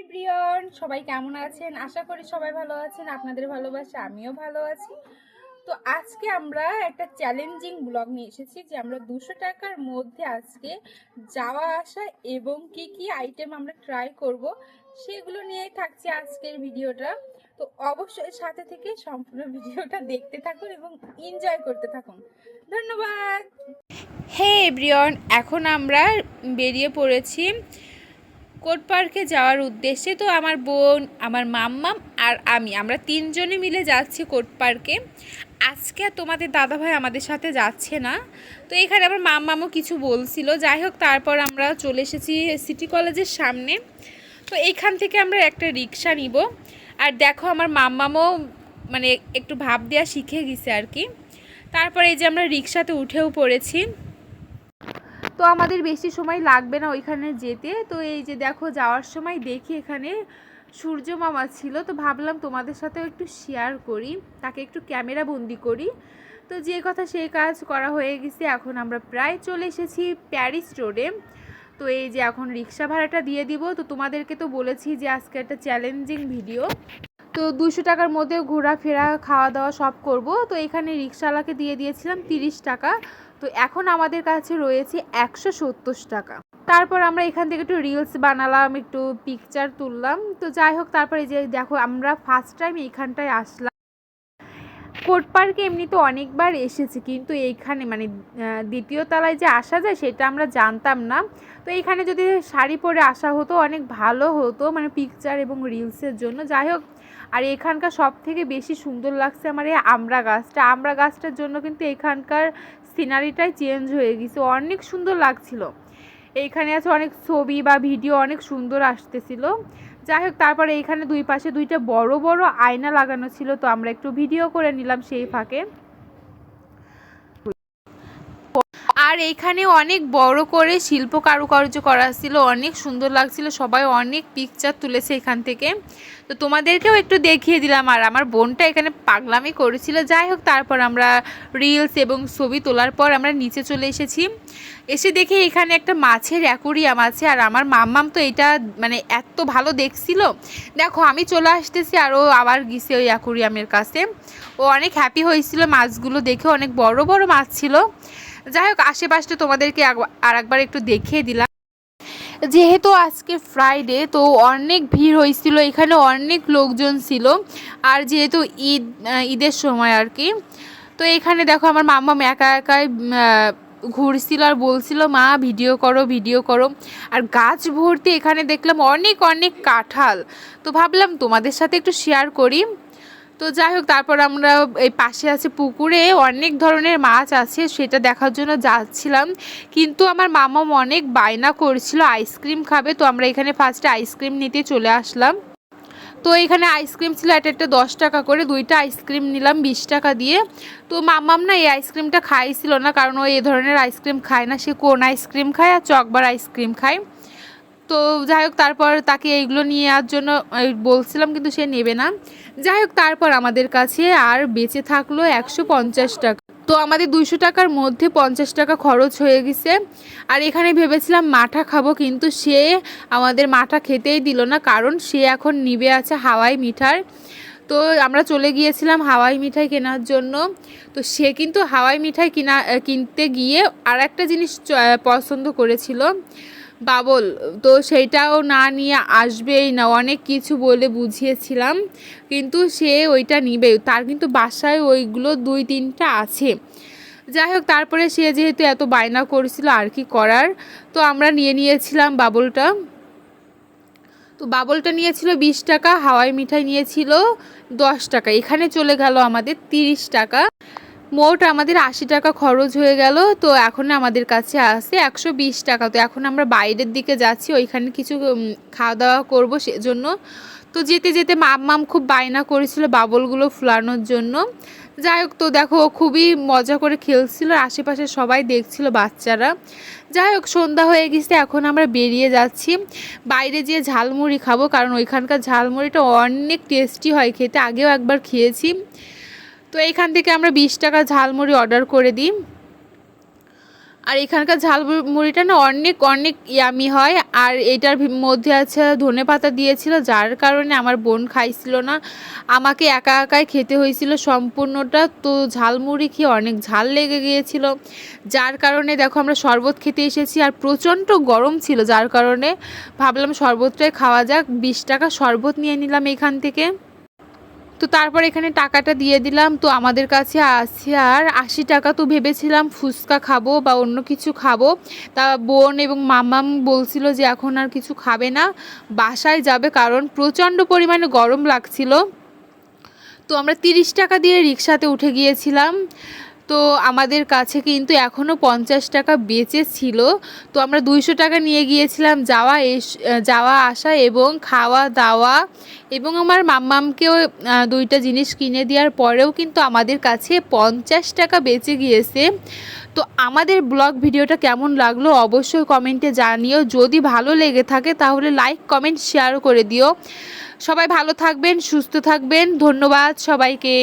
প্রিয়ন, সবাই কেমন আছেন? আশা করি সবাই ভালো আছেন। আপনাদের ভালোবাসা আমিও ভালো আছি। তো আজকে আমরা একটা চ্যালেঞ্জিং ব্লগ নিয়ে এসেছি যে আমরা 200 টাকার মধ্যে আজকে যাওয়া আসা এবং কি কি আইটেম আমরা ট্রাই করব সেগুলো নিয়েই থাকছে আজকের ভিডিওটা। তো অবশ্যই সাথে থেকে সম্পূর্ণ ভিডিওটা দেখতে থাকুন এবং এনজয় করতে থাকুন। ধন্যবাদ। হে এভরিওয়ান, এখন আমরা বেরিয়ে পড়েছি কোট পার্কে যাওয়ার উদ্দেশ্যে। তো আমার বোন, আমার মাম্মাম আর আমরা তিনজনে মিলে যাচ্ছি কোট পার্কে। আজকে আর তোমাদের দাদাভাই আমাদের সাথে যাচ্ছে না। তো এখানে আমার মাম্মামও কিছু বলছিল। যাই হোক, তারপর আমরা চলে এসেছি সিটি কলেজের সামনে। তো এইখান থেকে আমরা একটা রিক্সা নিব। আর দেখো, আমার মাম্মামও মানে একটু ভাব দেওয়া শিখে গেছে আর কি। তারপরে এই যে আমরা রিক্সাতে উঠেও পড়েছি। তো আমাদের বেশি সময় লাগবে না ওইখানে যেতে। তো এই যে দেখো, যাওয়ার সময় দেখি এখানে সূর্য মামা ছিল। তো ভাবলাম তোমাদের সাথেও একটু শেয়ার করি, তাকে একটু ক্যামেরা বন্দি করি। তো যে কথা সেই কাজ করা হয়ে গেছে। এখন আমরা প্রায় চলে এসেছি প্যারিস রোডে। তো এই যে এখন রিক্সা ভাড়াটা দিয়ে দিব। তো তোমাদেরকে তো বলেছি যে আজকে একটা চ্যালেঞ্জিং ভিডিও। তো 200 টাকার মধ্যে ঘোরাফেরা খাওয়া দাওয়া সব করব। তো এখানে রিক্সাওয়ালাকে দিয়ে দিয়েছিলাম 30 টাকা। তো এখন আমাদের কাছে রয়েছে 170 টাকা। তারপর আমরা এখান থেকে একটু রিলস বানালাম, একটু পিকচার তুললাম। তো যাই হোক, তারপরে যে দেখো, আমরা ফার্স্ট টাইম এইখানটায় আসলাম। কোট পার্কে এমনি তো অনেকবার এসেছি, কিন্তু এইখানে মানে দ্বিতীয় তলায় যে আসা যায় সেটা আমরা জানতাম না। তো এইখানে যদি শাড়ি পরে আসা হতো অনেক ভালো হতো, মানে পিকচার এবং রিলসের জন্য। যাই হোক, আর এখানকার সব থেকে বেশি সুন্দর লাগছে আমার এই আমড়া গাছটার জন্য কিন্তু এখানকার সিনারিটাই চেঞ্জ হয়ে গেছে, অনেক সুন্দর লাগছিল। এইখানে আছে অনেক ছবি বা ভিডিও অনেক সুন্দর আসতেছিল। যাই হোক, তারপরে এইখানে দুই পাশে দুইটা বড় বড় আয়না লাগানো ছিল। তো আমরা একটু ভিডিও করে নিলাম সেই ফাঁকে। আর এইখানে অনেক বড় করে শিল্প কারুকার্য করা ছিল, অনেক সুন্দর লাগছিল। সবাই অনেক পিকচার তুলেছে এখান থেকে। তো তোমাদেরকেও একটু দেখিয়ে দিলাম। আর আমার বোনটা এখানে পাগলামি করেছিল। যাই হোক, তারপর আমরা রিলস এবং ছবি তোলার পর আমরা নিচে চলে এসেছি। এসে দেখি এখানে একটা মাছের অ্যাকুরিয়াম আছে। আর আমার মাম্মাম তো এটা মানে এত ভালো দেখছিল। দেখো, আমি চলে আসতেছি আর ও আবার গেছে ওই অ্যাকুরিয়ামের কাছে। ও অনেক হ্যাপি হয়েছিল মাছগুলো দেখে, অনেক বড় বড় মাছ ছিল। যাই হোক, আশেপাশে তোমাদেরকে আর একবার একটু দেখিয়ে দিলাম। যেহেতু আজকে ফ্রাইডে, তো অনেক ভিড় হয়েছিল, এখানে অনেক লোকজন ছিল। আর যেহেতু ঈদের সময় আর কি। তো এখানে দেখো, আমার মাম্মা একা একাই ঘুরছিল আর বলছিল, মা ভিডিও করো ভিডিও করো। আর গাছ ভর্তি এখানে দেখলাম অনেক অনেক কাঁঠাল। তো ভাবলাম তোমাদের সাথে একটু শেয়ার করি। তো যাই হোক, তারপর আমরা এই পাশে আছে পুকুরে অনেক ধরনের মাছ আছে, সেটা দেখার জন্য যাচ্ছিলাম। কিন্তু আমার মামা অনেক বায়না করছিল আইসক্রিম খাবে। তো আমরা এখানে ফার্স্টে আইসক্রিম নিতে চলে আসলাম। তো এখানে আইসক্রিম ছিল একটা 10 টাকা করে, দুইটা আইসক্রিম নিলাম 20 টাকা দিয়ে। তো মাম্মাম না এই আইসক্রিমটা খাইছিল না, কারণ ও এ ধরনের আইসক্রিম খায় না। সে কোন আইসক্রিম খায় আর চকবার আইসক্রিম খায়। তো যাই হোক, তারপর তাকে এইগুলো নিয়ে যাওয়ার জন্য বলছিলাম, কিন্তু সে নেবে না। যাই হোক, তারপর আমাদের কাছে আর বেঁচে থাকলো 150 টাকা। তো আমাদের 200 টাকার মধ্যে 50 টাকা খরচ হয়ে গেছে। আর এখানে ভেবেছিলাম মাঠা খাবো, কিন্তু সে আমাদের মাঠা খেতেই দিল না, কারণ সে এখন নিবে আছে হাওয়াই মিঠাই। তো আমরা চলে গিয়েছিলাম হাওয়াই মিঠাই কেনার জন্য। তো সে কিন্তু হাওয়াই মিঠাই কিনতে গিয়ে আর একটা জিনিস পছন্দ করেছিল, বাবল। তো সেইটাও না নিয়ে আসবেই না, অনেক কিছু বলে বুঝিয়েছিলাম, কিন্তু সে ওইটা নিবে। তার কিন্তু বাসায় ওইগুলো 2-3টা আছে। যাই হোক, তারপরে সে যেহেতু এত বায়না করেছিল, আর কি করার। তো আমরা নিয়েছিলাম বাবলটা। তো বাবলটা নিয়েছিল 20 টাকা, হাওয়াই মিঠাই নিয়েছিল 10 টাকা। এখানে চলে গেল আমাদের 30 টাকা। মোট আমাদের 80 টাকা খরচ হয়ে গেল। তো এখন আমাদের কাছে আছে 120 টাকা। তো এখন আমরা বাইরের দিকে যাচ্ছি, ওইখানে কিছু খাওয়া দাওয়া করবো সেজন্য। তো যেতে যেতে মাম্মাম খুব বায়না করেছিল বাবলগুলো ফুলানোর জন্য। যাই হোক, তো দেখো খুবই মজা করে খেলছিল, আশেপাশে সবাই দেখছিল, বাচ্চারা। যাই হোক, সন্ধ্যা হয়ে গেছে, এখন আমরা বেরিয়ে যাচ্ছি বাইরে যেয়ে ঝালমুড়ি খাবো, কারণ ওইখানকার ঝালমুড়িটা অনেক টেস্টি হয় খেতে, আগেও একবার খেয়েছি। তো এইখান থেকে আমরা 20 টাকা ঝালমুড়ি অর্ডার করে দিই। আর এখানকার ঝালমুড়িটা না অনেক অনেক ইয়ামি হয়। আর এটার মধ্যে আছে ধনেপাতা দিয়েছিল, যার কারণে আমার বোন খাইছিল না, আমাকে একা একাই খেতে হয়েছিল সম্পূর্ণটা। তো ঝালমুড়ি খেয়ে অনেক ঝাল লেগে গিয়েছিল, যার কারণে দেখো আমরা শরবত খেতে এসেছি। আর প্রচণ্ড গরম ছিল, যার কারণে ভাবলাম শরবতটাই খাওয়া যাক। 20 টাকা শরবত নিয়ে নিলাম এখান থেকে। তো তারপর এখানে টাকাটা দিয়ে দিলাম। তো আমাদের কাছে আছে আর 80 টাকা। তো ভেবেছিলাম ফুচকা খাবো বা অন্য কিছু খাবো, তা বোন এবং মামাম বলছিল যে এখন আর কিছু খাবে না, বাসায় যাবে, কারণ প্রচণ্ড পরিমাণে গরম লাগছিল। তো আমরা 30 টাকা দিয়ে রিক্সাতে উঠে গিয়েছিলাম। তো আমাদের কাছে কিন্তু এখনও 50 টাকা বেঁচে ছিল। তো আমরা 200 টাকা নিয়ে গিয়েছিলাম যাওয়া আসা এবং খাওয়া দাওয়া, এবং আমার মাম্মামকেও 2টা জিনিস কিনে দেওয়ার পরেও কিন্তু আমাদের কাছে 50 টাকা বেঁচে গিয়েছে। তো আমাদের ব্লগ ভিডিওটা কেমন লাগলো অবশ্যই কমেন্টে জানিও। যদি ভালো লেগে থাকে তাহলে লাইক কমেন্ট শেয়ারও করে দিও। সবাই ভালো থাকবেন, সুস্থ থাকবেন। ধন্যবাদ সবাইকে।